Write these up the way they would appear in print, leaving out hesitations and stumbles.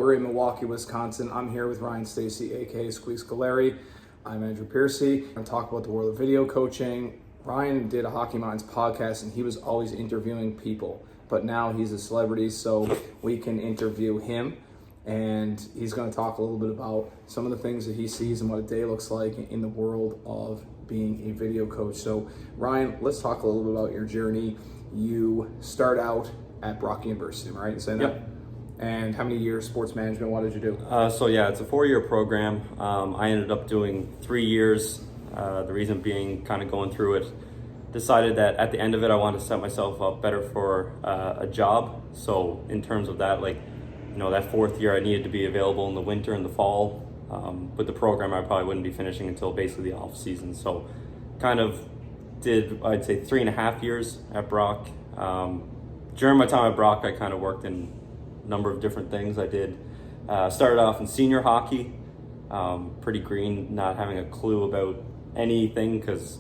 We're in Milwaukee, Wisconsin. I'm here with Ryan Stacey, aka Squeeze Scolari. I'm Andrew Piercy. I'm going to talk about the world of video coaching. Ryan did a Hockey Minds podcast and he was always interviewing people, but now he's a celebrity, so we can interview him. And he's going to talk a little bit about some of the things that he sees and what a day looks like in the world of being a video coach. So Ryan, let's talk a little bit about your journey. You start out at Brock University, right? You saying that? Yep. And how many years sports management? What did you do? So it's a 4-year program. I ended up doing 3 years. The reason being, kind of going through it, decided that at the end of it, I wanted to set myself up better for a job. So in terms of that, that 4th year, I needed to be available in the winter and the fall. With the program, I probably wouldn't be finishing until basically the off season. So kind of did, I'd say, 3.5 years at Brock. During my time at Brock, I kind of worked in number of different things. I did started off in senior hockey, pretty green, not having a clue about anything, because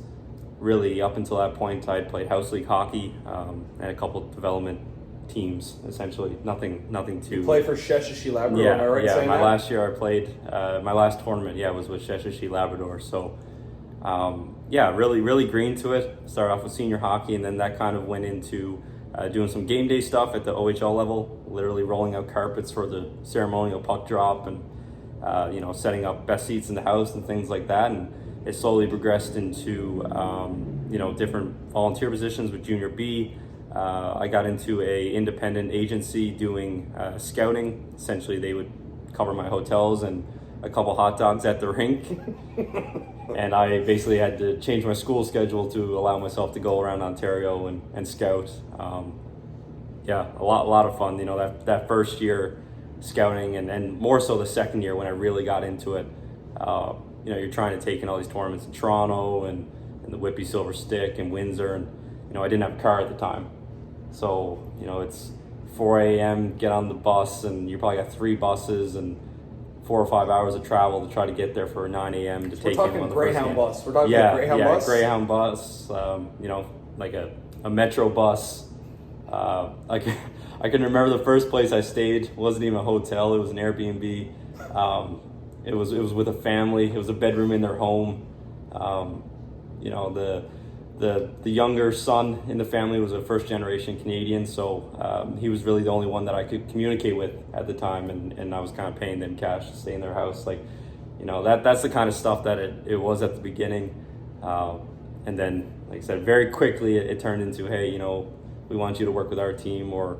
really up until that point I had played house league hockey and a couple of development teams. Essentially nothing too. You play for Charlottetown, Labrador, am I right in saying my that? last year I played my last tournament was with Charlottetown, Labrador. So really green to it. Started off with senior hockey, and then that kind of went into doing some game day stuff at the AHL level, literally rolling out carpets for the ceremonial puck drop and, setting up best seats in the house and things like that. And it slowly progressed into, different volunteer positions with Junior B. I got into a independent agency doing scouting. Essentially, they would cover my hotels and a couple hot dogs at the rink. And I basically had to change my school schedule to allow myself to go around Ontario and scout. A lot of fun. That first year scouting, and more so the second year when I really got into it. You're trying to take in all these tournaments in Toronto and the Whippy Silver Stick and Windsor, and I didn't have a car at the time. So it's 4 a.m. get on the bus, and you probably got 3 buses and 4 or 5 hours of travel to try to get there for 9 a.m. to take in one of the Greyhound first bus. We're talking Greyhound bus. Greyhound bus. Like a metro bus. I can remember the first place I stayed. It wasn't even a hotel. It was an Airbnb. It was with a family. It was a bedroom in their home. The younger son in the family was a first generation Canadian, so he was really the only one that I could communicate with at the time, and I was kind of paying them cash to stay in their house. That's the kind of stuff that it was at the beginning. And then, like I said, very quickly it turned into, hey, we want you to work with our team, or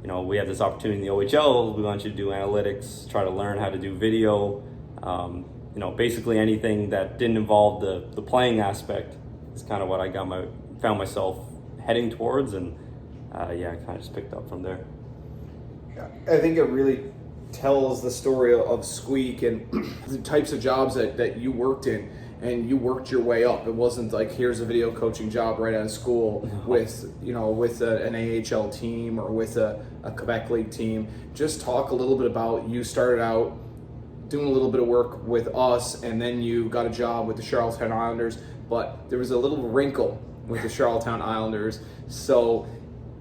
we have this opportunity in the OHL, we want you to do analytics, try to learn how to do video, basically anything that didn't involve the playing aspect is kind of what I found myself heading towards, and I kind of just picked up from there. I think it really tells the story of Squeak and the types of jobs that you worked in, and you worked your way up. It wasn't like, here's a video coaching job right out of school with an AHL team or with a Quebec League team. Just talk a little bit about, you started out doing a little bit of work with us, and then you got a job with the Charlottetown Islanders, but there was a little wrinkle with the Charlottetown Islanders. So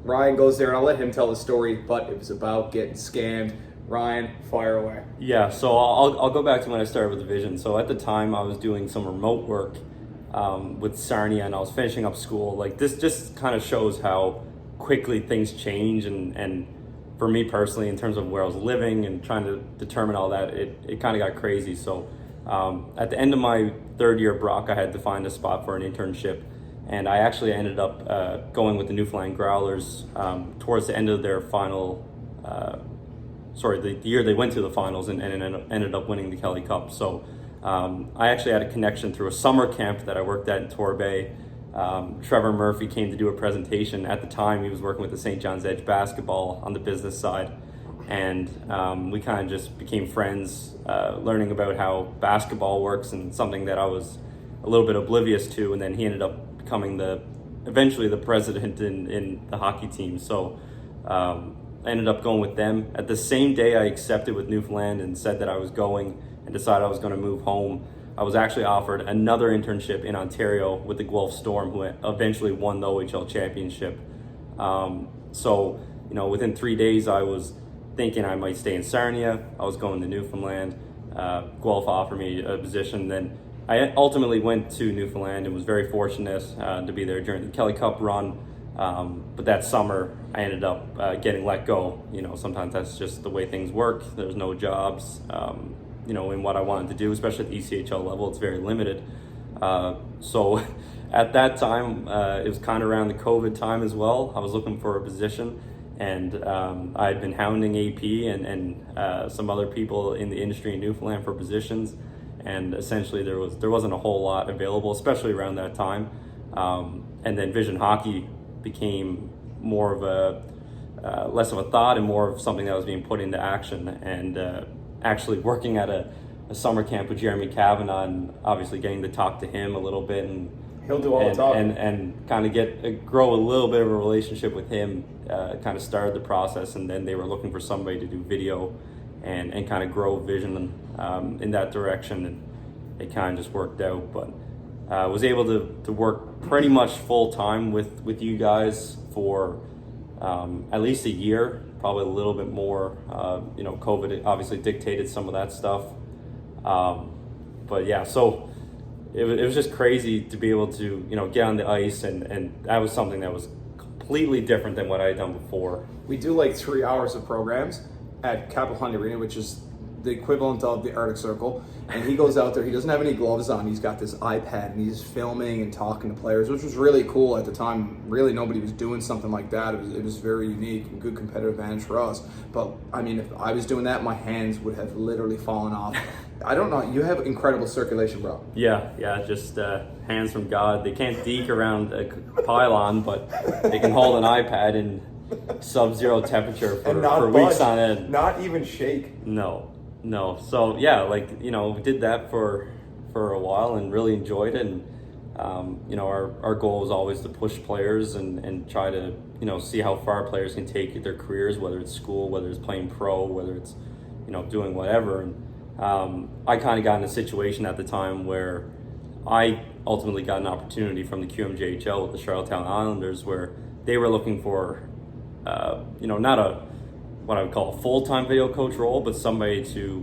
Ryan goes there, and I'll let him tell the story, but it was about getting scammed. Ryan, fire away. Yeah, so I'll go back to when I started with the Vision. So at the time, I was doing some remote work with Sarnia, and I was finishing up school. This just kind of shows how quickly things change, and for me personally, in terms of where I was living and trying to determine all that, it kind of got crazy. So at the end of my 3rd year at Brock, I had to find a spot for an internship, and I actually ended up going with the Newfoundland Growlers towards the end of their final, the year they went to the finals and ended up winning the Kelly Cup. So I actually had a connection through a summer camp that I worked at in Torbay. Trevor Murphy came to do a presentation. At the time, he was working with the St. John's Edge basketball on the business side, and we kind of just became friends, learning about how basketball works, and something that I was a little bit oblivious to. And then he ended up becoming eventually the president in the hockey team. So I ended up going with them. At the same day, I accepted with Newfoundland and said that I was going, and decided I was going to move home. I was actually offered another internship in Ontario with the Guelph Storm, who eventually won the OHL championship. So, within 3 days, I was thinking I might stay in Sarnia. I was going to Newfoundland. Guelph offered me a position. Then I ultimately went to Newfoundland and was very fortunate to be there during the Kelly Cup run. But that summer, I ended up getting let go. Sometimes that's just the way things work. There's no jobs, in what I wanted to do, especially at the ECHL level. It's very limited. So at that time, it was kind of around the COVID time as well. I was looking for a position, and I had been hounding AP and some other people in the industry in Newfoundland for positions. And essentially there wasn't a whole lot available, especially around that time. And then Vision Hockey became more of a less of a thought and more of something that was being put into action. And actually working at a summer camp with Jeremy Kavanagh, and obviously getting to talk to him a little bit, and he'll do all the talking, and kind of grow a little bit of a relationship with him. Kind of started the process, and then they were looking for somebody to do video and kind of grow Vision in that direction, and it kind of just worked out. But I was able to work pretty much full time with you guys for at least a year, probably a little bit more. COVID obviously dictated some of that stuff. But yeah, so it was just crazy to be able to, get on the ice, and that was something that was completely different than what I had done before. We do like 3 hours of programs at Capital Honda Arena, which is the equivalent of the Arctic Circle, and he goes out there, he doesn't have any gloves on, he's got this iPad, and he's filming and talking to players, which was really cool at the time. Really nobody was doing something like that. It was very unique and good competitive advantage for us. But I mean, if I was doing that, my hands would have literally fallen off. I don't know, you have incredible circulation, bro. Yeah, just hands from God. They can't deke around a pylon, but they can hold an iPad in sub-zero temperature for weeks on end. Not even shake. No. So yeah, we did that for a while and really enjoyed it. And our goal was always to push players and try to see how far players can take their careers, whether it's school, whether it's playing pro, whether it's doing whatever. And I kind of got in a situation at the time where I ultimately got an opportunity from the QMJHL with the Charlottetown Islanders, where they were looking for not what I would call a full-time video coach role, but somebody to,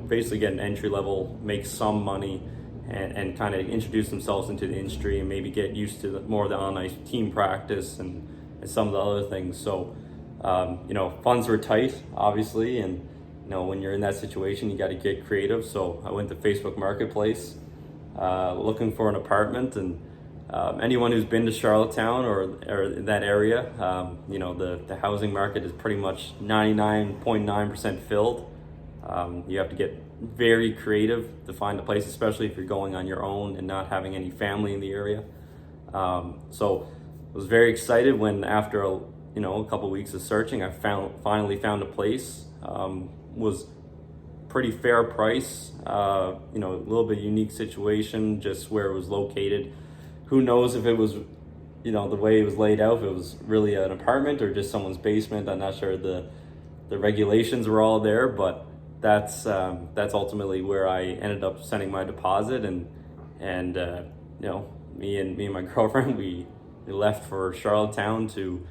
basically get an entry level, make some money, and kind of introduce themselves into the industry and maybe get used to more of the on-ice team practice and some of the other things. So, funds were tight, obviously, and, when you're in that situation, you got to get creative. So I went to Facebook Marketplace looking for an apartment, and anyone who's been to Charlottetown or that area, the housing market is pretty much 99.9% filled. You have to get very creative to find a place, especially if you're going on your own and not having any family in the area. So I was very excited when, after a couple weeks of searching, I finally found a place. Was pretty fair price, a little bit unique situation, just where it was located. Who knows if it was, the way it was laid out, if it was really an apartment or just someone's basement. I'm not sure the regulations were all there, but that's ultimately where I ended up sending my deposit, and me and my girlfriend, we left for Charlottetown to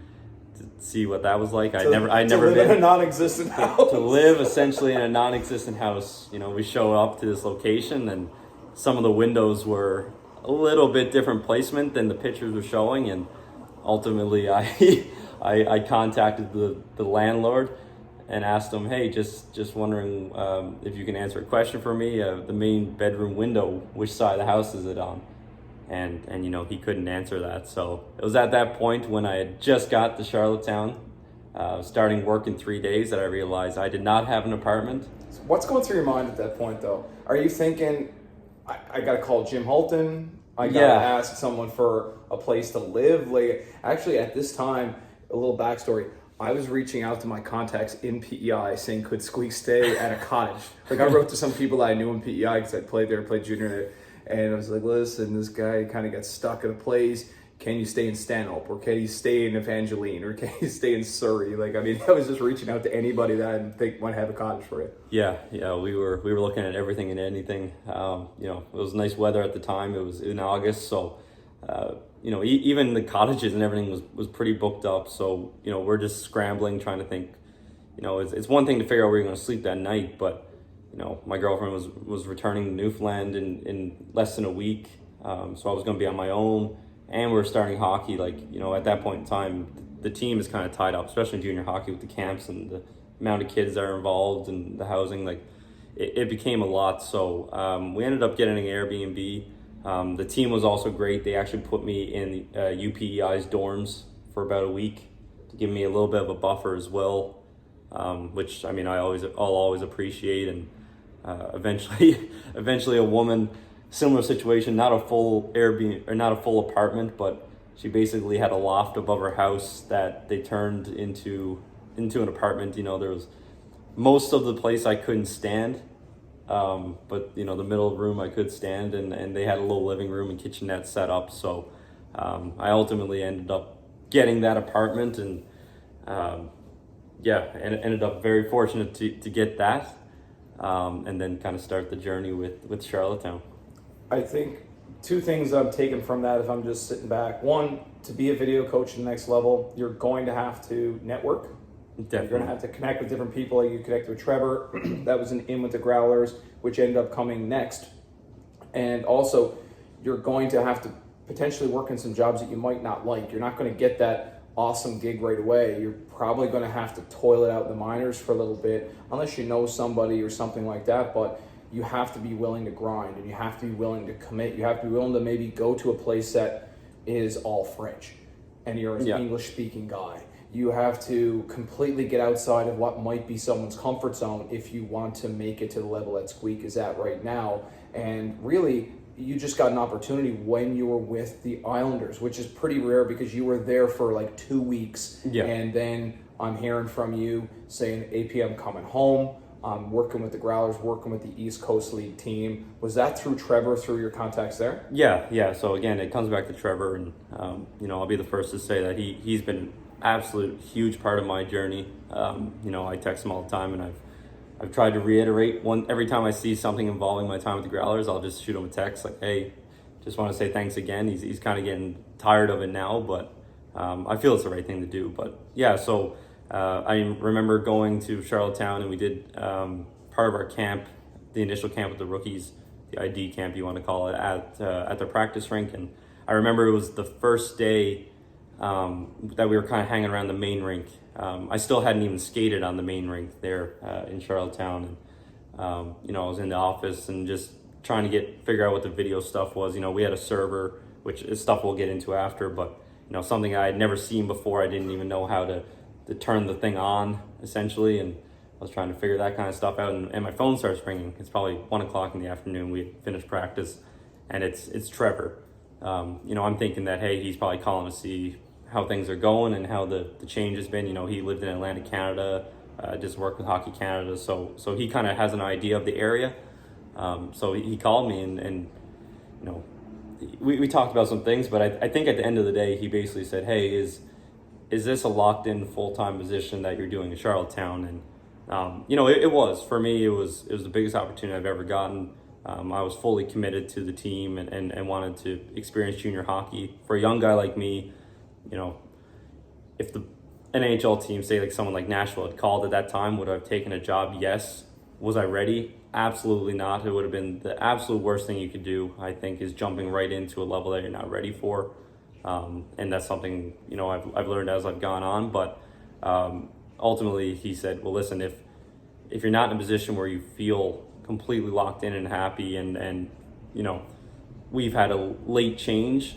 see what that was like. I'd never live been in a non-existent house. To live essentially in a non-existent house. We show up to this location, and some of the windows were a little bit different placement than the pictures were showing, and ultimately I contacted the landlord and asked him, hey, just wondering if you can answer a question for me. The main bedroom window, which side of the house is it on? And he couldn't answer that. So it was at that point, when I had just got to Charlottetown, starting work in 3 days, that I realized I did not have an apartment. What's going through your mind at that point, though? Are you thinking, I got to call Jim Holton? I got to ask someone for a place to live? Like, actually, at this time, a little backstory, I was reaching out to my contacts in PEI saying, could Squeak stay at a cottage? Like, I wrote to some people that I knew in PEI because I played there, played junior there. And I was like, listen, this guy kind of got stuck at a place. Can you stay in Stanhope? Or can he stay in Evangeline? Or can he stay in Surrey? Like, I mean, I was just reaching out to anybody that I think might have a cottage for you. Yeah, we were looking at everything and anything. It was nice weather at the time. It was in August, so even the cottages and everything was pretty booked up. So we're just scrambling, trying to think, it's one thing to figure out where you're going to sleep that night, but my girlfriend was returning to Newfoundland in less than a week, so I was going to be on my own, and we were starting hockey. At that point in time, the team is kind of tied up, especially in junior hockey with the camps and the amount of kids that are involved and the housing. It became a lot. So we ended up getting an Airbnb. The team was also great. They actually put me in UPEI's dorms for about a week to give me a little bit of a buffer as well, which I'll always appreciate. And eventually a woman, similar situation, not a full Airbnb or not a full apartment, but she basically had a loft above her house that they turned into an apartment. There was most of the place I couldn't stand, but the middle room I could stand, and they had a little living room and kitchenette set up. So I ultimately ended up getting that apartment, and ended up very fortunate to get that, and then kind of start the journey with Charlottetown. I think two things I'm taking from that, if I'm just sitting back. One, to be a video coach at the next level, you're going to have to network. Definitely. You're going to have to connect with different people. You connect with Trevor. That was in with the Growlers, which ended up coming next. And also, you're going to have to potentially work in some jobs that you might not like. You're not going to get that awesome gig right away. You're probably going to have to toil it out in the minors for a little bit, unless you know somebody or something like that. But you have to be willing to grind, and you have to be willing to commit. You have to be willing to maybe go to a place that is all French and you're an English-speaking guy. You have to completely get outside of what might be someone's comfort zone if you want to make it to the level that Squeak is at right now. And really, you just got an opportunity when you were with the Islanders, which is pretty rare because you were there for like 2 weeks. Yeah. And then I'm hearing from you saying, AP, I'm coming home. I'm working with the Growlers, working with the East Coast League team. Was that through Trevor, through your contacts there? Yeah. So again, it comes back to Trevor, and I'll be the first to say that he's been an absolute huge part of my journey. I text him all the time, and I've tried to reiterate every time I see something involving my time with the Growlers, I'll just shoot him a text like, hey, just want to say thanks again. He's kind of getting tired of it now, but I feel it's the right thing to do. But yeah, so I remember going to Charlottetown, and we did part of our camp, the initial camp with the rookies, the ID camp you want to call it, at their practice rink. And I remember it was the first day that we were kind of hanging around the main rink. I still hadn't even skated on the main rink there in Charlottetown. And, I was in the office and just trying to figure out what the video stuff was. We had a server, which is stuff we'll get into after, but, something I had never seen before. I didn't even know how to turn the thing on, essentially. And I was trying to figure that kind of stuff out. And my phone starts ringing. It's probably 1:00 in the afternoon. We had finished practice, and it's Trevor. I'm thinking that, hey, he's probably calling to see how things are going and how the change has been. He lived in Atlantic Canada, just worked with Hockey Canada, so he kind of has an idea of the area. So he called me, and we talked about some things, but I think at the end of the day, he basically said, hey, is this a locked-in full-time position that you're doing in Charlottetown? And it was, for me, it was the biggest opportunity I've ever gotten. I was fully committed to the team and wanted to experience junior hockey. For a young guy like me, if the NHL team, say like someone like Nashville, had called at that time, would I have taken a job? Yes. Was I ready? Absolutely not. It would have been the absolute worst thing you could do, I think, is jumping right into a level that you're not ready for. And that's something, I've learned as I've gone on. But ultimately, he said, well, listen, if you're not in a position where you feel completely locked in and happy, and we've had a late change.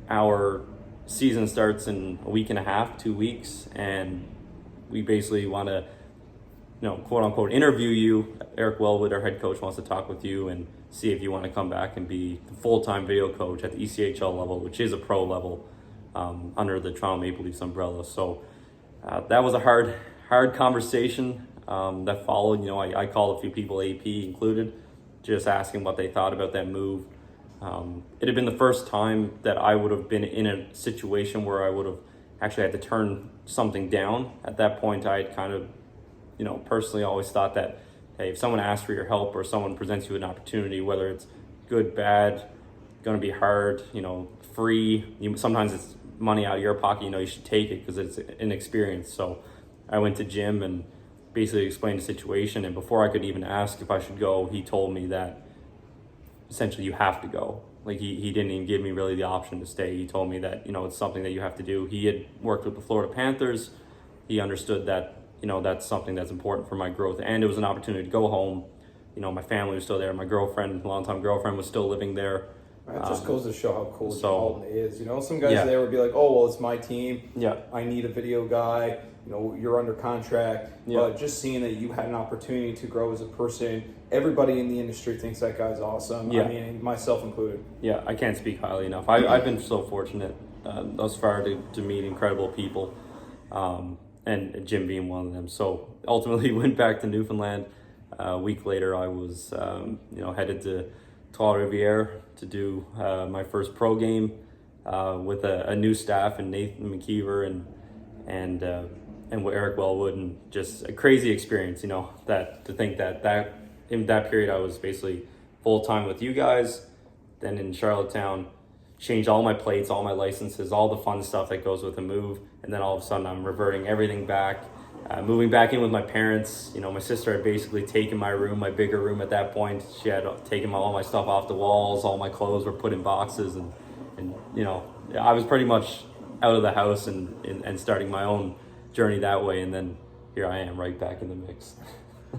Our season starts in a week and a half, 2 weeks, and we basically want to, quote unquote, interview you. Eric Wellwood, our head coach, wants to talk with you and see if you want to come back and be the full-time video coach at the ECHL level, which is a pro level under the Toronto Maple Leafs umbrella. So that was a hard conversation that followed. I called a few people, AP included, just asking what they thought about that move. It had been the first time that I would have been in a situation where I would have actually had to turn something down. At that point, I had kind of, personally always thought that, hey, if someone asks for your help or someone presents you an opportunity, whether it's good, bad, going to be hard, free, sometimes it's money out of your pocket, you should take it because it's an experience. So I went to Jim and basically explained the situation. And before I could even ask if I should go, he told me that essentially you have to go. Like he didn't even give me really the option to stay. He told me that, it's something that you have to do. He had worked with the Florida Panthers. He understood that, that's something that's important for my growth. And it was an opportunity to go home. My family was still there. My girlfriend, longtime girlfriend, was still living there. That just goes to show how cool Charlton is. Some guys Yeah. there would be like, oh, well, it's my team. Yeah. I need a video guy. You're under contract. Yeah. But just seeing that you had an opportunity to grow as a person, everybody in the industry thinks that guy's awesome. Yeah. I mean, myself included. Yeah, I can't speak highly enough. I've been so fortunate thus far to meet incredible people, and Jim being one of them. So ultimately went back to Newfoundland. A week later, I was headed to Trois-Rivières to do my first pro game with a new staff and Nathan McKeever and with Eric Wellwood, and just a crazy experience. That to think that in that period I was basically full time with you guys. Then in Charlottetown, changed all my plates, all my licenses, all the fun stuff that goes with a move, and then all of a sudden I'm reverting everything back. Moving back in with my parents. My sister had basically taken my room, my bigger room at that point. She had taken all my stuff off the walls. All my clothes were put in boxes, and I was pretty much out of the house and starting my own journey that way. And then here I am right back in the mix.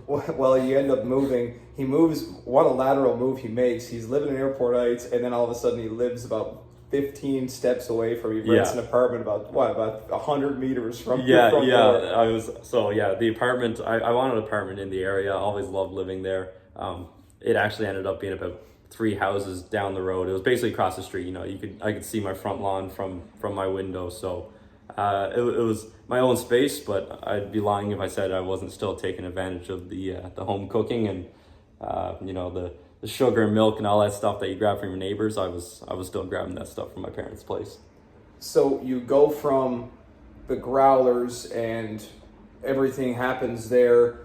Well, you end up moving. He moves. What a lateral move he makes. He's living in Airport Heights, and then all of a sudden he lives about 15 steps away from you. Rents an apartment about 100 meters from your front door. The apartment. I wanted an apartment in the area. I always loved living there. It actually ended up being about 3 houses down the road. It was basically across the street. I could see my front lawn from my window. So it was my own space, but I'd be lying if I said I wasn't still taking advantage of the home cooking and the sugar and milk and all that stuff that you grab from your neighbors. I was still grabbing that stuff from my parents' place. So you go from the Growlers and everything happens there.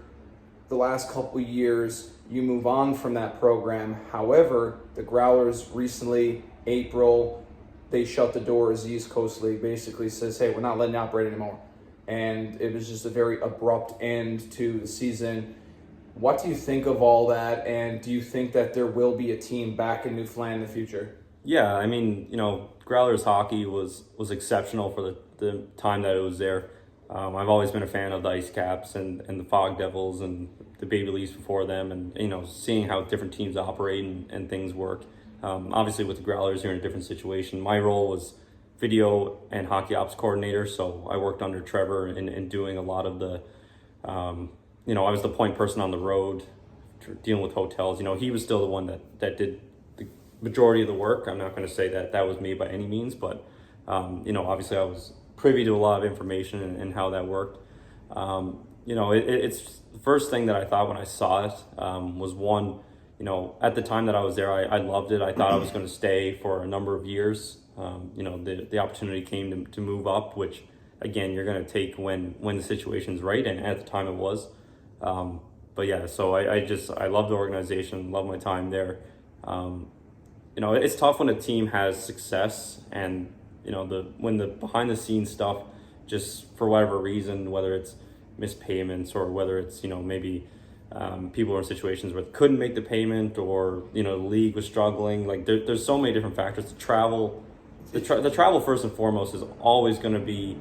The last couple of years, you move on from that program. However, the Growlers recently, April, they shut the doors. The East Coast League basically says, hey, we're not letting you operate anymore. And it was just a very abrupt end to the season. What do you think of all that? And do you think that there will be a team back in Newfoundland in the future? Yeah, I mean, Growlers hockey was exceptional for the time that it was there. I've always been a fan of the Ice Caps and the Fog Devils and the Baby Leafs before them, and seeing how different teams operate and things work. Obviously with the Growlers, you're in a different situation. My role was video and hockey ops coordinator, so I worked under Trevor in doing a lot of the, I was the point person on the road, dealing with hotels. He was still the one that did the majority of the work. I'm not going to say that was me by any means, but, obviously I was privy to a lot of information and how that worked. It's the first thing that I thought when I saw it was one, at the time that I was there, I loved it. I thought I was going to stay for a number of years. The opportunity came to move up, which again, you're going to take when the situation's right. And at the time it was. So I love the organization, love my time there. It's tough when a team has success and, when the behind the scenes stuff, just for whatever reason, whether it's missed payments or whether it's, maybe people are in situations where they couldn't make the payment or, the league was struggling. Like there's so many different factors. The travel first and foremost is always going to be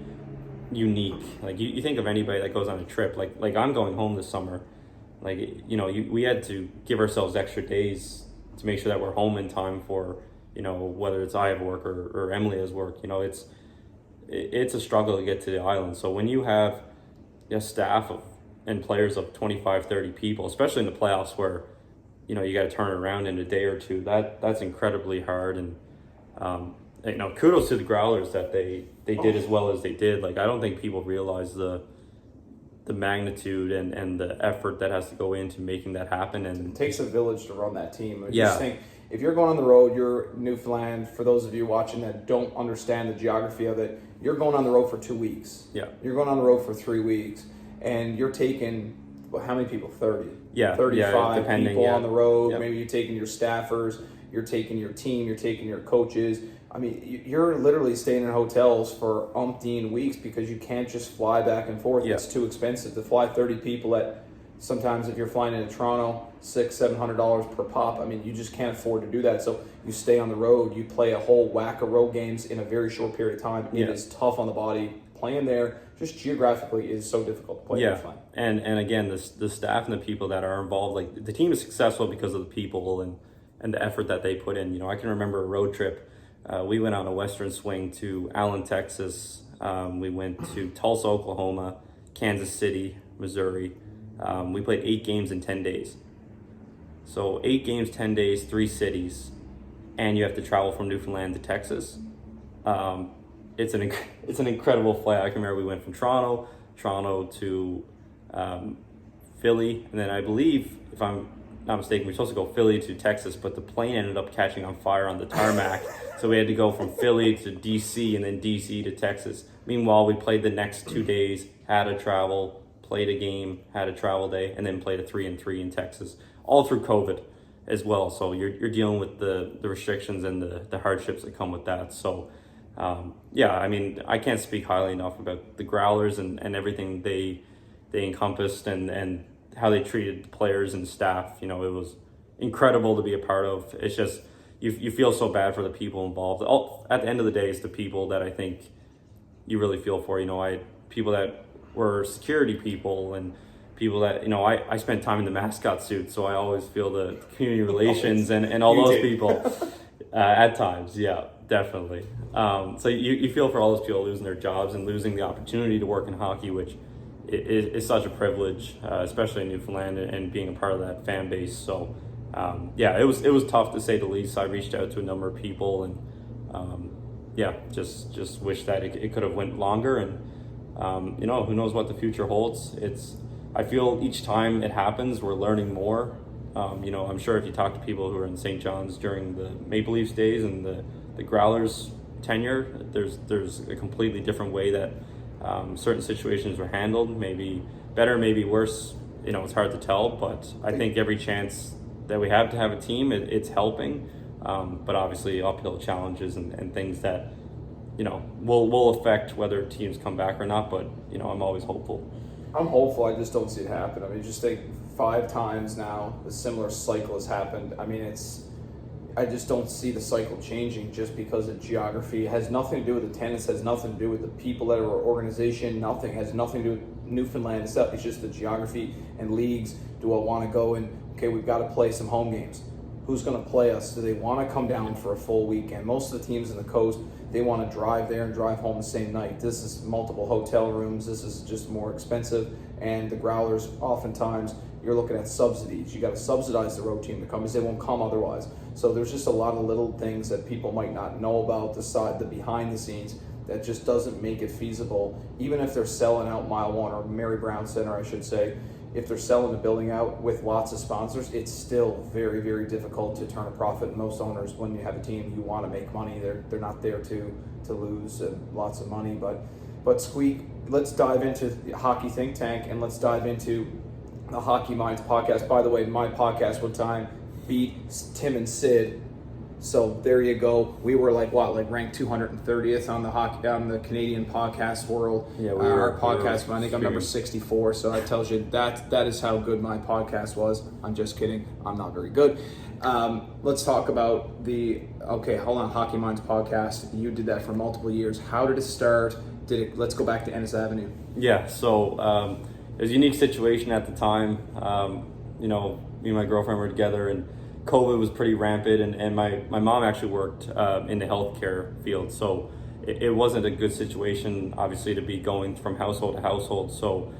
unique. Like you think of anybody that goes on a trip, like I'm going home this summer, we had to give ourselves extra days to make sure that we're home in time for, whether it's I have work or Emily has work. It's a struggle to get to the island. So when you have a staff and players of 25, 30 people, especially in the playoffs where, you got to turn around in a day or two, that's incredibly hard. And, kudos to the Growlers that they did as well as they did. Like, I don't think people realize the magnitude and the effort that has to go into making that happen. And it takes a village to run that team. Yeah. Just think, if you're going on the road, you're Newfoundland. For those of you watching that don't understand the geography of it, you're going on the road for 2 weeks. Yeah. You're going on the road for 3 weeks, and you're taking how many people? 30. Yeah. 35 people on the road. Yep. Maybe you're taking your staffers, you're taking your team, you're taking your coaches. I mean, you're literally staying in hotels for umpteen weeks because you can't just fly back and forth. Yeah. It's too expensive to fly 30 people at. Sometimes if you're flying into Toronto, $600-700 per pop. I mean, you just can't afford to do that. So you stay on the road. You play a whole whack of road games in a very short period of time. Yeah. It is tough on the body. Playing there, just geographically, is so difficult to play. Yeah, and again, the staff and the people that are involved, like the team is successful because of the people and the effort that they put in. I can remember a road trip. We went on a western swing to Allen, Texas. We went to Tulsa, Oklahoma, Kansas City, Missouri. We played 8 games in 10 days. So 8 games, 10 days, 3 cities, and you have to travel from Newfoundland to Texas. It's an incredible flight. I can remember we went from Toronto to Philly, and then I believe, if I'm not mistaken, we were supposed to go Philly to Texas, but the plane ended up catching on fire on the tarmac. So we had to go from Philly to DC and then DC to Texas. Meanwhile, we played the next 2 days, had to travel, played a game, had a travel day, and then played a 3-3 in Texas, all through COVID as well. So you're dealing with the restrictions and the hardships that come with that. So yeah, I mean, I can't speak highly enough about the Growlers and everything they encompassed and how they treated the players and staff. It was incredible to be a part of. It's just, you feel so bad for the people involved. At the end of the day, it's the people that I think you really feel for. I had people that were security people and people that, I spent time in the mascot suit, so I always feel the community relations and all those people at times. Yeah, definitely. So you feel for all those people losing their jobs and losing the opportunity to work in hockey, which is such a privilege, especially in Newfoundland, and being a part of that fan base. So yeah, it was tough to say the least. I reached out to a number of people and yeah, just wish that it could have went longer. And who knows what the future holds. I feel each time it happens, we're learning more. I'm sure if you talk to people who are in St. John's during the Maple Leafs days and the Growlers tenure, there's a completely different way that certain situations were handled. Maybe better, maybe worse. It's hard to tell, but I think every chance that we have to have a team, it's helping. But obviously uphill challenges and things that will affect whether teams come back or not, but I'm always hopeful. I'm hopeful. I just don't see it happen. I mean, just think 5 times now a similar cycle has happened. I mean, I just don't see the cycle changing just because of geography. It has nothing to do with the tennis, has nothing to do with the people that are organization, nothing, has nothing to do with Newfoundland itself. It's just the geography and leagues. Do I want to go and, okay, we've got to play some home games. Who's going to play us? Do they want to come down for a full weekend? Most of the teams in the coast, they want to drive there and drive home the same night. This is multiple hotel rooms. This is just more expensive. And the Growlers, oftentimes, you're looking at subsidies. You got to subsidize the road team to come because they won't come otherwise. So there's just a lot of little things that people might not know about the behind the scenes that just doesn't make it feasible. Even if they're selling out Mile 1 or Mary Brown Center, I should say, if they're selling the building out with lots of sponsors, it's still very, very difficult to turn a profit. Most owners, when you have a team, you want to make money. They're not there to lose lots of money. But Squeak, let's dive into the Hockey Think Tank and let's dive into the Hockey Minds podcast. By the way, my podcast one time beat Tim and Sid. So there you go. We were ranked 230th on the Canadian podcast world. Yeah, our podcast. I think I'm number 64. So that tells you that is how good my podcast was. I'm just kidding. I'm not very good. Let's talk about Hockey Minds podcast. You did that for multiple years. How did it start? Let's go back to Ennis Avenue. Yeah. So it was a unique situation at the time. Me and my girlfriend were together and COVID was pretty rampant, and my mom actually worked in the healthcare field, so it wasn't a good situation, obviously, to be going from household to household. So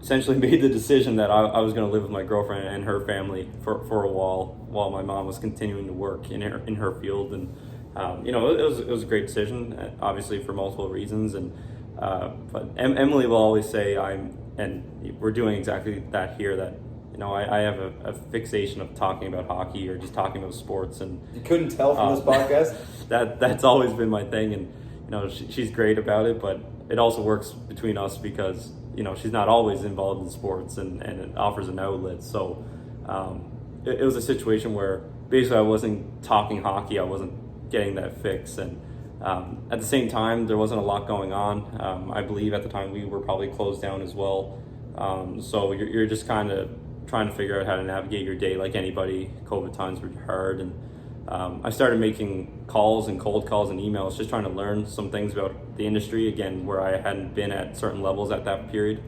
essentially made the decision that I was going to live with my girlfriend and her family for a while my mom was continuing to work in her field. And it was a great decision, obviously, for multiple reasons. And but Emily will always say and we're doing exactly that here, that I have a fixation of talking about hockey or just talking about sports, and you couldn't tell from this podcast. That's always been my thing, and she's great about it, but it also works between us because she's not always involved in sports, and it offers an outlet. So it was a situation where basically I wasn't talking hockey, I wasn't getting that fix. And at the same time, there wasn't a lot going on. I believe at the time we were probably closed down as well. So you're just kind of trying to figure out how to navigate your day like anybody. COVID times were hard, and I started making calls and cold calls and emails, just trying to learn some things about the industry, again, where I hadn't been at certain levels at that period.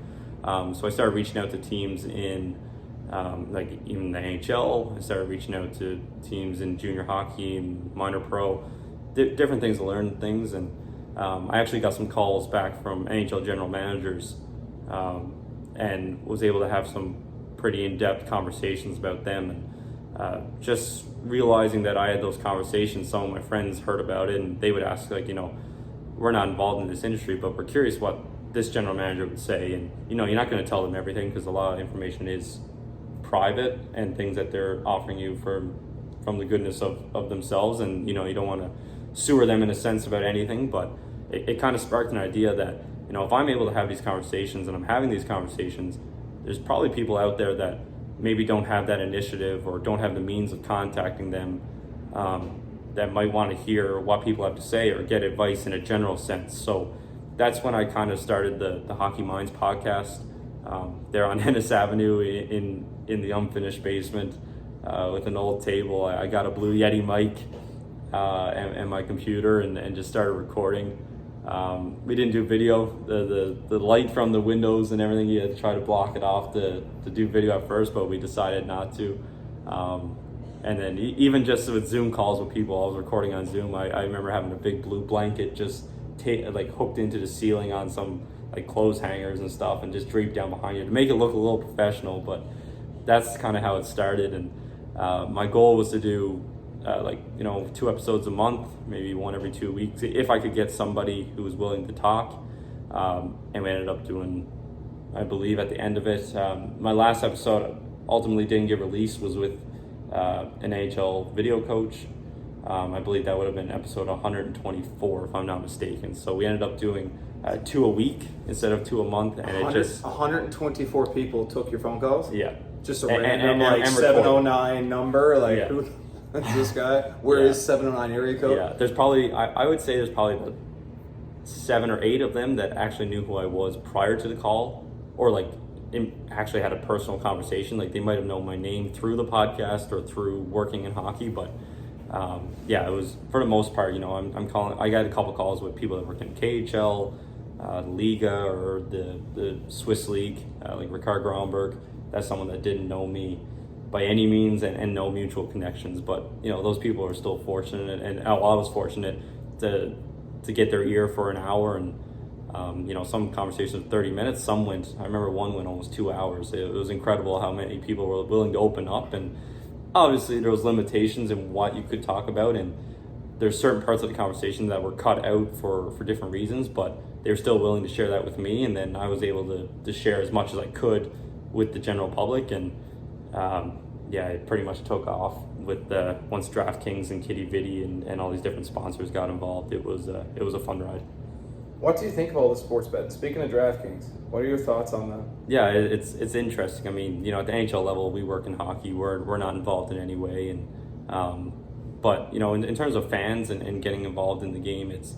So I started reaching out to teams in like even the AHL. I started reaching out to teams in junior hockey and minor pro, different things to learn things. And I actually got some calls back from NHL general managers and was able to have some pretty in-depth conversations about them. And just realizing that I had those conversations, some of my friends heard about it, and they would ask, like, we're not involved in this industry, but we're curious what this general manager would say. And you're not going to tell them everything, because a lot of information is private and things that they're offering you from the goodness of themselves, and you don't want to sewer them in a sense about anything. But it kind of sparked an idea that if I'm able to have these conversations, and I'm having these conversations, there's probably people out there that maybe don't have that initiative or don't have the means of contacting them, that might want to hear what people have to say or get advice in a general sense. So that's when I kind of started the Hockey Minds podcast. They're on Ennis Avenue in the unfinished basement with an old table. I got a Blue Yeti mic and my computer and just started recording. We didn't do video. The light from the windows and everything, you had to try to block it off to do video at first, but we decided not to. And then even just with Zoom calls with people, I was recording on Zoom. I remember having a big blue blanket just hooked into the ceiling on some like clothes hangers and stuff, and just draped down behind you to make it look a little professional. But that's kind of how it started. And my goal was to do 2 episodes a month, maybe one every 2 weeks, if I could get somebody who was willing to talk. And we ended up doing, I believe at the end of it, my last episode ultimately didn't get released, was with an AHL video coach. I believe that would have been episode 124 if I'm not mistaken. So we ended up doing 2 a week instead of 2 a month, and it just 124 people took your phone calls. Yeah, just a random 709 number. Like, yeah. Who is this guy? Where is 709 area code? Yeah, there's probably I would say there's probably about 7 or 8 of them that actually knew who I was prior to the call, or actually had a personal conversation. Like, they might have known my name through the podcast or through working in hockey, but it was, for the most part, I'm calling. I got a couple calls with people that work in KHL, the Liga, or the Swiss League, like Ricard Gromberg. That's someone that didn't know me by any means, and no mutual connections. But those people are still fortunate, and I was fortunate to get their ear for an hour. And some conversations 30 minutes, some went, I remember one went almost 2 hours. It was incredible how many people were willing to open up. And obviously there was limitations in what you could talk about, and there's certain parts of the conversation that were cut out for different reasons, but they were still willing to share that with me. And then I was able to share as much as I could with the general public. And it pretty much took off with once DraftKings and Kitty Vitty and all these different sponsors got involved. It was a fun ride. What do you think of all the sports betting? Speaking of DraftKings, what are your thoughts on that? Yeah, it's interesting. I mean, at the NHL level, we work in hockey. We're not involved in any way, and but in terms of fans and getting involved in the game, it's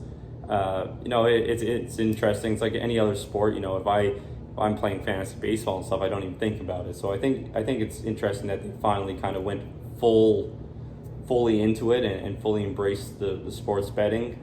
it's interesting. It's like any other sport. If I'm playing fantasy baseball and stuff, I don't even think about it. So I think it's interesting that they finally kind of went fully into it and fully embraced the sports betting.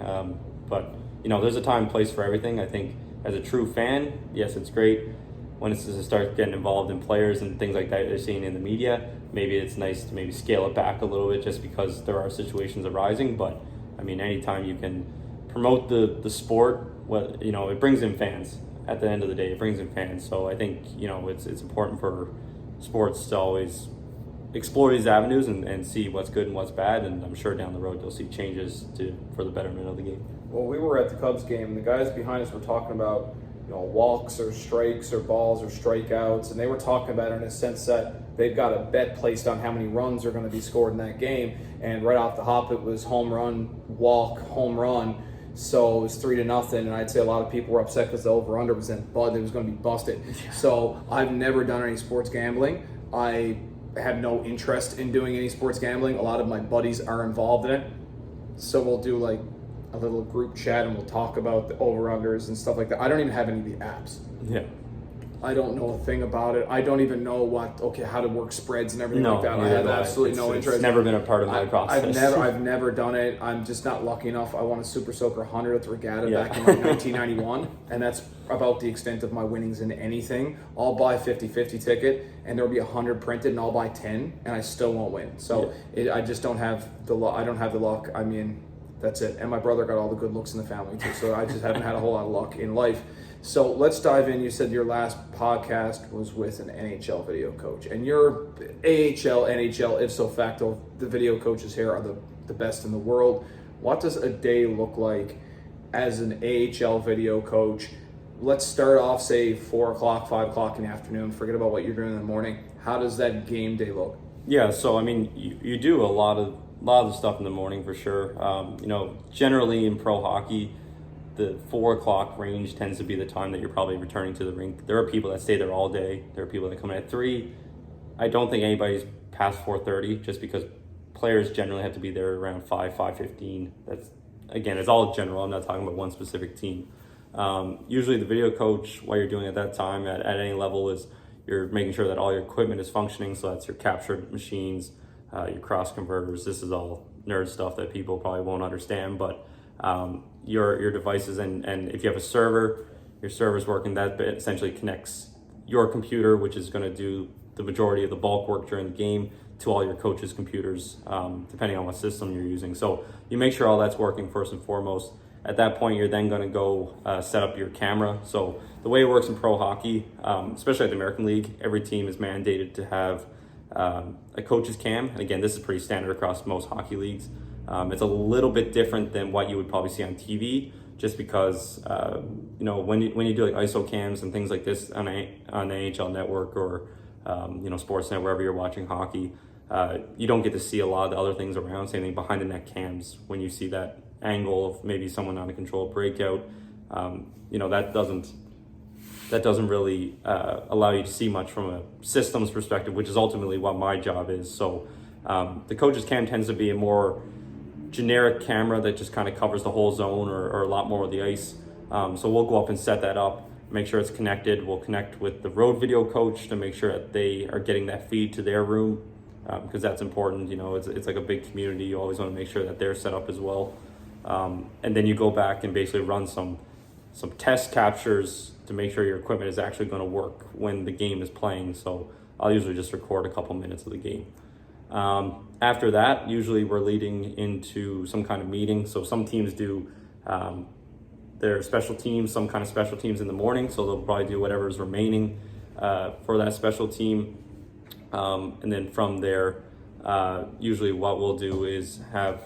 But there's a time and place for everything. I think as a true fan, yes, it's great. When it's to start getting involved in players and things like that they're seeing in the media, maybe it's nice to maybe scale it back a little bit, just because there are situations arising. But I mean, anytime you can promote the sport, it brings in fans. At the end of the day, it brings in fans. So I think it's important for sports to always explore these avenues and see what's good and what's bad. And I'm sure down the road you'll see changes for the betterment of the game. Well, we were at the Cubs game, and the guys behind us were talking about walks or strikes or balls or strikeouts, and they were talking about it in a sense that they've got a bet placed on how many runs are going to be scored in that game. And right off the hop, it was home run, walk, home run. So it was 3-0, and I'd say a lot of people were upset because the over/under was in Bud. It was going to be busted. Yeah. So I've never done any sports gambling. I have no interest in doing any sports gambling. A lot of my buddies are involved in it. So we'll do like a little group chat and we'll talk about the over-unders and stuff like that. I don't even have any of the apps. Yeah. I don't know a thing about it. I don't even know how to work spreads and everything like that. I neither have do I. absolutely no interest. It's never been a part of my process. I've never done it. I'm just not lucky enough. I won a Super Soaker 100th regatta back in like 1991, and that's about the extent of my winnings in anything. I'll buy 50-50 ticket, and there'll be 100 printed, and I'll buy 10, and I still won't win. So I just don't have the luck. I don't have the luck. I mean, that's it. And my brother got all the good looks in the family too, so I just haven't had a whole lot of luck in life. So let's dive in. You said your last podcast was with an NHL video coach, and your AHL, NHL, ipso facto, the video coaches here are the best in the world. What does a day look like as an AHL video coach? Let's start off, say 4 o'clock, 5 o'clock in the afternoon. Forget about what you're doing in the morning. How does that game day look? Yeah, so I mean, you do a lot of the stuff in the morning for sure. Generally in pro hockey, the 4 o'clock range tends to be the time that you're probably returning to the rink. There are people that stay there all day. There are people that come in at 3. I don't think anybody's past 4:30, just because players generally have to be there around 5:15. That's, again, it's all general. I'm not talking about one specific team. Usually the video coach, what you're doing at that time at any level is you're making sure that all your equipment is functioning. So that's your captured machines, your cross converters. This is all nerd stuff that people probably won't understand, but your devices, and if you have a server, your server's working. That essentially connects your computer, which is going to do the majority of the bulk work during the game, to all your coaches' computers, depending on what system you're using. So you make sure all that's working first and foremost. At that point, you're then going to go set up your camera. So the way it works in pro hockey, especially at the American League, every team is mandated to have a coach's cam. And again, this is pretty standard across most hockey leagues. It's a little bit different than what you would probably see on TV, just because when you do like ISO cams and things like this on AHL Network or Sportsnet, wherever you're watching hockey, you don't get to see a lot of the other things around. Same thing behind the net cams. When you see that angle of maybe someone on a controlled breakout, that doesn't really allow you to see much from a systems perspective, which is ultimately what my job is. So the coach's cam tends to be a more generic camera that just kind of covers the whole zone or a lot more of the ice. So we'll go up and set that up, make sure it's connected. We'll connect with the road video coach to make sure that they are getting that feed to their room, because that's important. It's like a big community. You always want to make sure that they're set up as well. And then you go back and basically run some test captures to make sure your equipment is actually going to work when the game is playing. So I'll usually just record a couple minutes of the game. After that, usually we're leading into some kind of meeting. So some teams do their special teams, some kind of special teams in the morning. So they'll probably do whatever's remaining for that special team. And then from there, usually what we'll do is have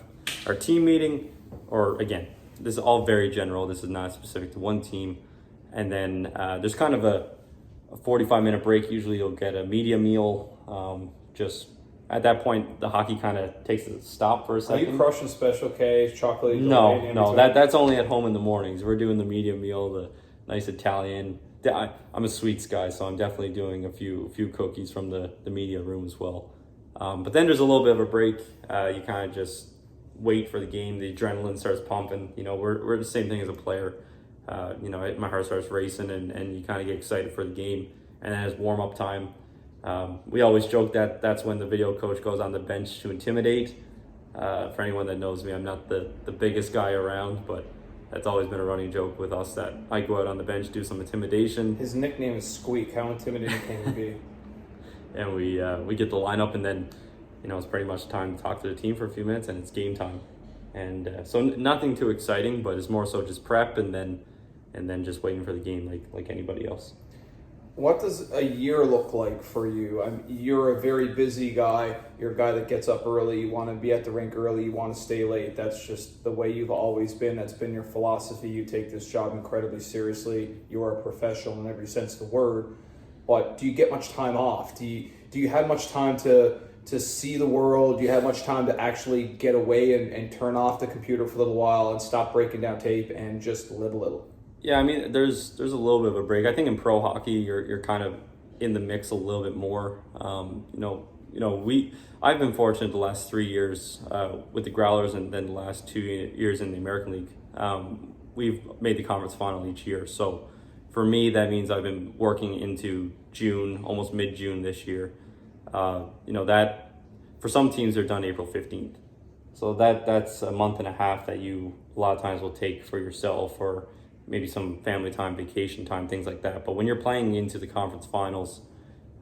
our team meeting, or again, this is all very general. This is not specific to one team. And then there's kind of a 45-minute break. Usually you'll get a media meal. Just at that point, the hockey kind of takes a stop for a second. Are you crushing Special K, chocolate? No, that's only at home in the mornings. We're doing the media meal, the nice Italian. I'm a sweets guy, so I'm definitely doing a few cookies from the media room as well. But then there's a little bit of a break. You kind of just wait for the game. The adrenaline starts pumping. We're the same thing as a player. My heart starts racing, and you kind of get excited for the game. And then it's warm-up time. We always joke that that's when the video coach goes on the bench to intimidate. For anyone that knows me, I'm not the biggest guy around, but that's always been a running joke with us, that I go out on the bench, do some intimidation. His nickname is Squeak. How intimidating can he be? And we get the lineup, and then it's pretty much time to talk to the team for a few minutes, and it's game time. And so nothing too exciting, but it's more so just prep and then just waiting for the game like anybody else. What does a year look like for you? You're a very busy guy. You're a guy that gets up early. You want to be at the rink early. You want to stay late. That's just the way you've always been. That's been your philosophy. You take this job incredibly seriously. You are a professional in every sense of the word. But do you get much time off? Do you have much time to see the world? Do you have much time to actually get away and turn off the computer for a little while and stop breaking down tape and just live a little? Yeah, I mean, there's a little bit of a break. I think in pro hockey, you're kind of in the mix a little bit more. I've been fortunate the last 3 years with the Growlers, and then the last 2 years in the American League. We've made the conference final each year. So for me, that means I've been working into June, almost mid-June this year. That for some teams they're done April 15th. So that's a month and a half that you a lot of times will take for yourself, or maybe some family time, vacation time, things like that. But when you're playing into the conference finals,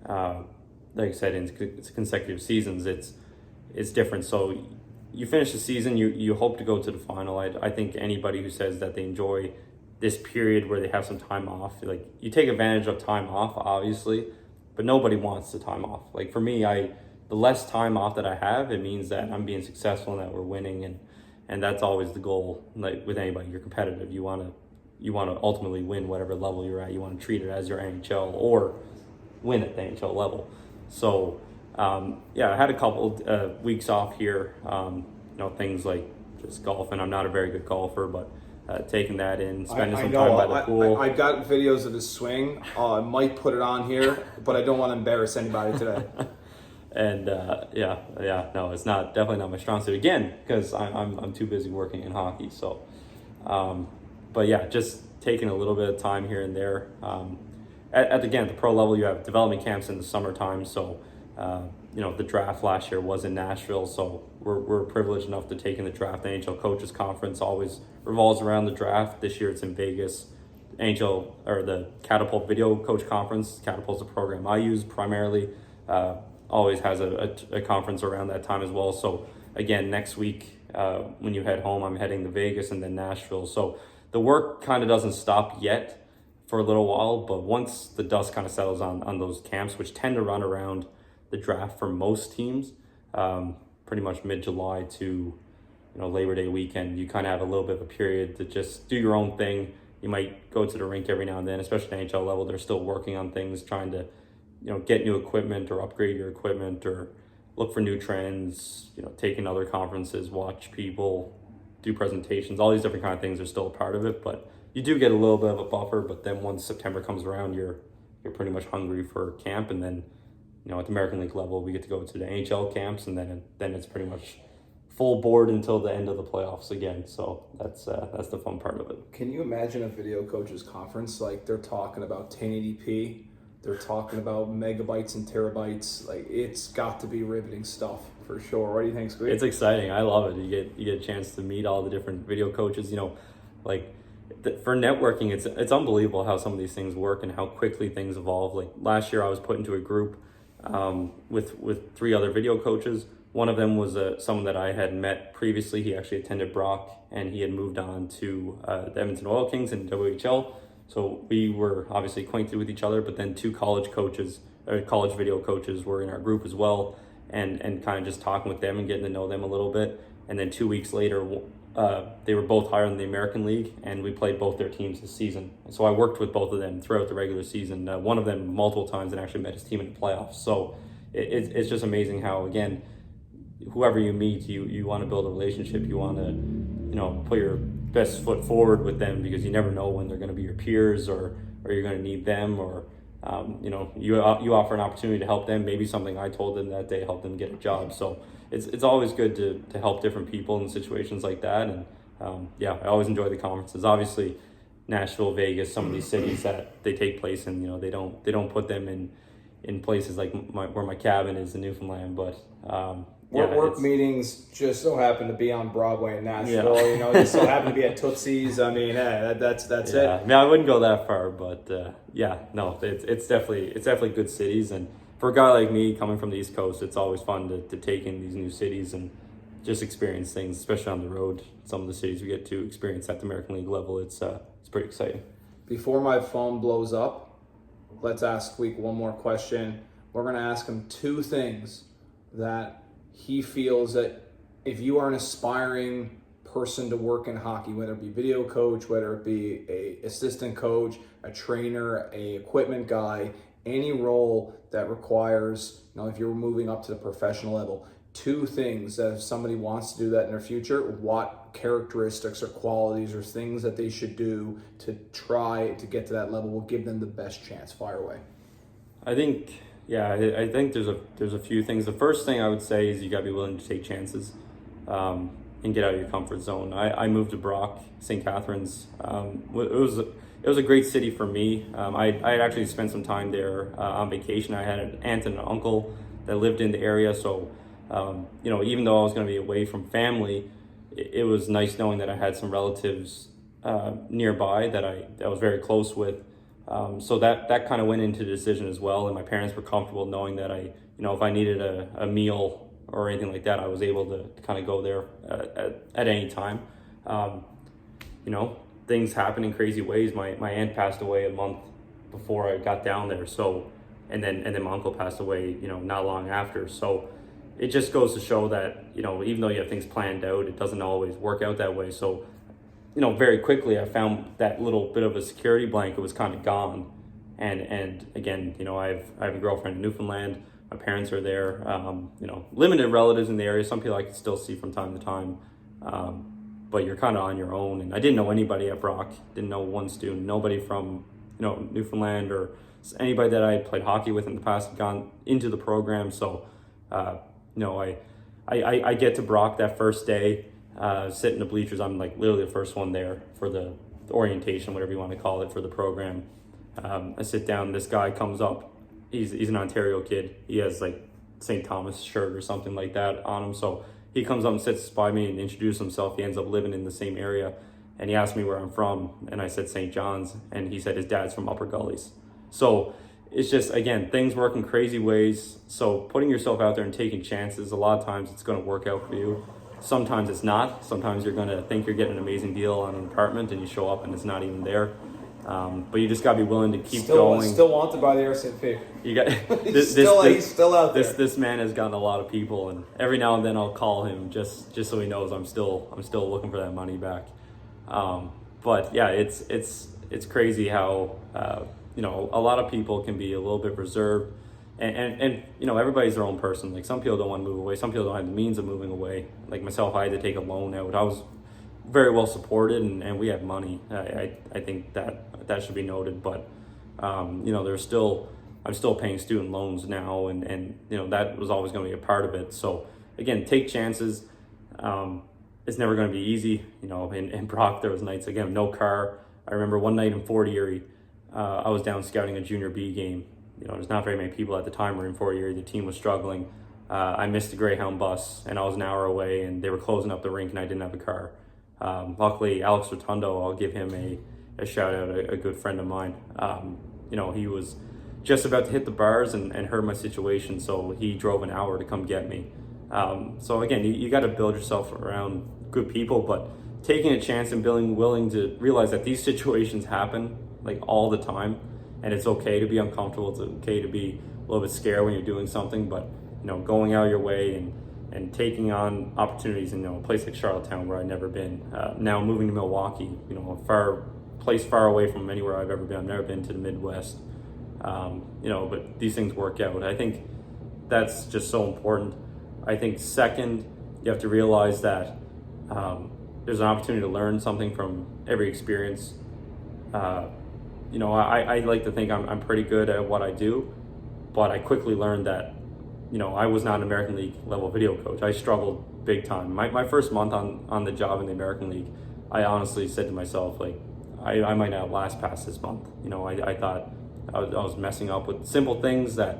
like I said, in consecutive seasons, it's different. So you finish the season, you hope to go to the final. I think anybody who says that they enjoy this period where they have some time off, like, you take advantage of time off, obviously, but nobody wants the time off. Like for me, the less time off that I have, it means that I'm being successful and that we're winning, and that's always the goal. Like with anybody, you're competitive. You want to ultimately win whatever level you're at. You want to treat it as your NHL or win at the NHL level. So I had a couple weeks off here. Things like just golfing. I'm not a very good golfer, but taking that in, spending some time by the pool. I've got videos of his swing. I might put it on here, but I don't want to embarrass anybody today. And it's definitely not my strong suit again, because I'm too busy working in hockey. So, just taking a little bit of time here and there. At the pro level, you have development camps in the summertime. So, the draft last year was in Nashville. So we're privileged enough to take in the draft. The NHL Coaches Conference always revolves around the draft. This year it's in Vegas. NHL, or the Catapult Video Coach Conference. Catapult's a program I use primarily. Always has a conference around that time as well. So again, next week, when you head home, I'm heading to Vegas and then Nashville. So the work kind of doesn't stop yet for a little while, but once the dust kind of settles on those camps, which tend to run around the draft for most teams, pretty much mid-July to Labor Day weekend, you kind of have a little bit of a period to just do your own thing. You might go to the rink every now and then, especially at the NHL level. They're still working on things, trying to get new equipment or upgrade your equipment or look for new trends, take in other conferences, watch people, do presentations. All these different kind of things are still a part of it, but you do get a little bit of a buffer. But then once September comes around, you're pretty much hungry for camp. And then, at the American League level, we get to go to the NHL camps, and then it's pretty much full board until the end of the playoffs again. So that's the fun part of it. Can you imagine a video coaches conference? Like, they're talking about 1080p. They're talking about megabytes and terabytes. Like, it's got to be riveting stuff for sure. What do you think, Squeak? It's exciting. I love it. You get a chance to meet all the different video coaches. For networking, it's unbelievable how some of these things work and how quickly things evolve. Like last year, I was put into a group with 3 other video coaches. One of them was someone that I had met previously. He actually attended Brock, and he had moved on to the Edmonton Oil Kings in WHL. So we were obviously acquainted with each other, but then 2 college video coaches were in our group as well, and kind of just talking with them and getting to know them a little bit. And then 2 weeks later, they were both hired in the American League, and we played both their teams this season. So I worked with both of them throughout the regular season, one of them multiple times, and actually met his team in the playoffs. So it's just amazing how, again, whoever you meet, you want to build a relationship. You want to, put your best foot forward with them, because you never know when they're going to be your peers or you're going to need them, or you offer an opportunity to help them. Maybe something I told them that day helped them get a job. So it's always good to help different people in situations like that. And I always enjoy the conferences. Obviously, Nashville, Vegas, some of these cities that they take place in, they don't put them in places like where my cabin is in Newfoundland, but work meetings just so happen to be on Broadway in Nashville. Just so happen to be at Tootsie's. I mean, that's it. I mean, I wouldn't go that far, but it's definitely good cities. And for a guy like me coming from the East Coast, it's always fun to take in these new cities and just experience things, especially on the road. Some of the cities we get to experience at the American League level, it's pretty exciting. Before my phone blows up, let's ask Squeak one more question. We're going to ask him 2 things that he feels that if you are an aspiring person to work in hockey, whether it be video coach, whether it be a assistant coach, a trainer, a equipment guy, any role that requires, if you're moving up to the professional level, 2 things that if somebody wants to do that in their future, what characteristics or qualities or things that they should do to try to get to that level will give them the best chance. Fire away. I think Yeah, I think there's a few things. The first thing I would say is you got to be willing to take chances, and get out of your comfort zone. I moved to Brock, St. Catharines. It was a great city for me. I actually spent some time there on vacation. I had an aunt and an uncle that lived in the area, so even though I was going to be away from family, it was nice knowing that I had some relatives nearby that I was very close with. So that kind of went into the decision as well, and my parents were comfortable knowing that if I needed a meal or anything like that, I was able to kind of go there at any time. Things happen in crazy ways. My aunt passed away a month before I got down there, so and then my uncle passed away, not long after. So it just goes to show that, even though you have things planned out, it doesn't always work out that way. So, very quickly I found that little bit of a security blanket was kind of gone. And again, I have a girlfriend in Newfoundland. My parents are there. Limited relatives in the area. Some people I can still see from time to time. But you're kind of on your own. And I didn't know anybody at Brock. Didn't know one student. Nobody from, Newfoundland or anybody that I had played hockey with in the past had gone into the program. So, I get to Brock that first day, sit in the bleachers. I'm like literally the first one there for the orientation, whatever you want to call it, for the program. I sit down, this guy comes up. He's an Ontario kid. He has like St. Thomas shirt or something like that on him. So he comes up and sits by me and introduces himself. He ends up living in the same area. And he asked me where I'm from. And I said St. John's. And he said his dad's from Upper Gullies. So it's just, again, things work in crazy ways. So putting yourself out there and taking chances, a lot of times it's going to work out for you. Sometimes it's not. Sometimes you're going to think you're getting an amazing deal on an apartment and you show up and it's not even there. But you just got to be willing to keep going. Still want to buy the RCMP. You got he's still out there. This man has gotten a lot of people, and every now and then I'll call him just so he knows I'm still looking for that money back. But yeah, it's crazy how a lot of people can be a little bit reserved, and everybody's their own person. Like some people don't want to move away, some people don't have the means of moving away. Like myself, I had to take a loan out. I was very well supported, and we have money. I think that should be noted, but I'm still paying student loans now, and that was always going to be a part of it. So again, take chances. It's never going to be easy. In Brock, there was nights, again, no car. I remember one night in Fort Erie, I was down scouting a junior B game. There's not very many people at the time. We're in Fort Erie. The team was struggling. I missed the Greyhound bus, and I was an hour away, and they were closing up the rink, and I didn't have a car. Luckily, Alex Rotundo, I'll give him a shout out, a good friend of mine. He was just about to hit the bars and heard my situation, so he drove an hour to come get me. So again, you got to build yourself around good people, but taking a chance and being willing to realize that these situations happen like all the time, and it's okay to be uncomfortable. It's okay to be a little bit scared when you're doing something, but going out of your way and taking on opportunities in a place like Charlottetown where I've never been. Now moving to Milwaukee, a place far away from anywhere I've ever been. I've never been to the Midwest. But these things work out. I think that's just so important. I think second, you have to realize that there's an opportunity to learn something from every experience. I like to think I'm pretty good at what I do, but I quickly learned that I was not an American League level video coach. I struggled big time. My first month on the job in the American League, I honestly said to myself, like, I might not last past this month. I thought I was messing up with simple things that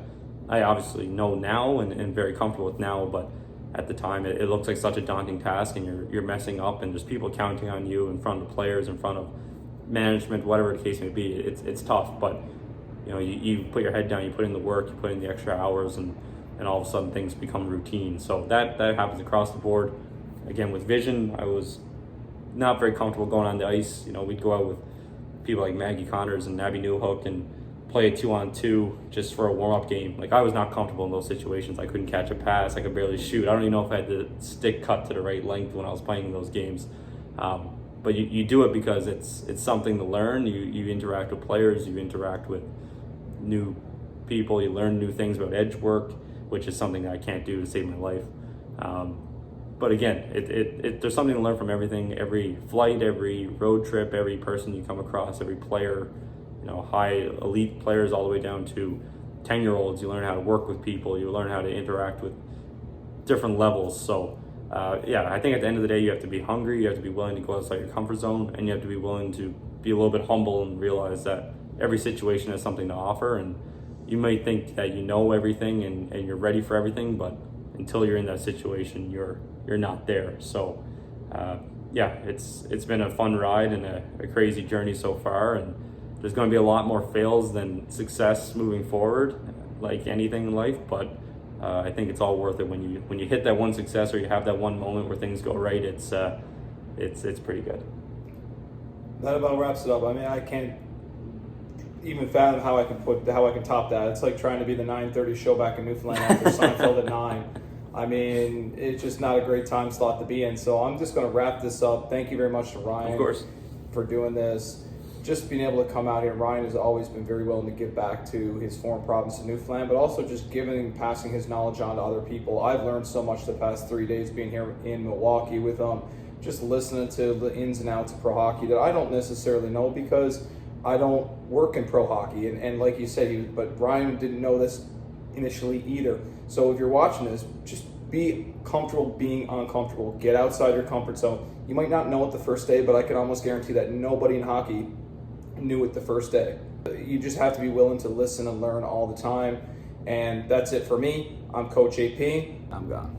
I obviously know now and very comfortable with now, but at the time it looks like such a daunting task, and you're messing up, and just people counting on you in front of players, in front of management, whatever the case may be. It's tough, but you put your head down, you put in the work, you put in the extra hours, and all of a sudden things become routine. So that happens across the board. Again, with vision, I was not very comfortable going on the ice. We'd go out with people like Maggie Connors and Abby Newhook and play a 2-on-2 just for a warm-up game. Like, I was not comfortable in those situations. I couldn't catch a pass. I could barely shoot. I don't even know if I had the stick cut to the right length when I was playing those games. But you do it because it's something to learn. You interact with players. You interact with new people. You learn new things about edge work, which is something that I can't do to save my life. But again, there's something to learn from everything. Every flight, every road trip, every person you come across, every player, high elite players all the way down to 10-year-olds, you learn how to work with people, you learn how to interact with different levels. So yeah, I think at the end of the day, you have to be hungry, you have to be willing to go outside your comfort zone, and you have to be willing to be a little bit humble and realize that every situation has something to offer. And you may think that you know everything and you're ready for everything, but until you're in that situation, you're not there. So yeah, it's been a fun ride and a crazy journey so far, and there's going to be a lot more fails than success moving forward, like anything in life. But I think it's all worth it when you hit that one success, or you have that one moment where things go right. It's pretty good. That about wraps it up. I mean, I can't even fathom how I can top that. It's like trying to be the 9:30 show back in Newfoundland after Seinfeld at 9. I mean, it's just not a great time slot to be in. So I'm just going to wrap this up. Thank you very much to Ryan, Of course, for doing this. Just being able to come out here. Ryan has always been very willing to give back to his former province of Newfoundland, but also just passing his knowledge on to other people. I've learned so much the past 3 days being here in Milwaukee with just listening to the ins and outs of pro hockey that I don't necessarily know because I don't work in pro hockey. And like you said, but Ryan didn't know this initially either. So if you're watching this, just be comfortable being uncomfortable. Get outside your comfort zone. You might not know it the first day, but I can almost guarantee that nobody in hockey knew it the first day. You just have to be willing to listen and learn all the time. And that's it for me. I'm Coach AP. I'm gone.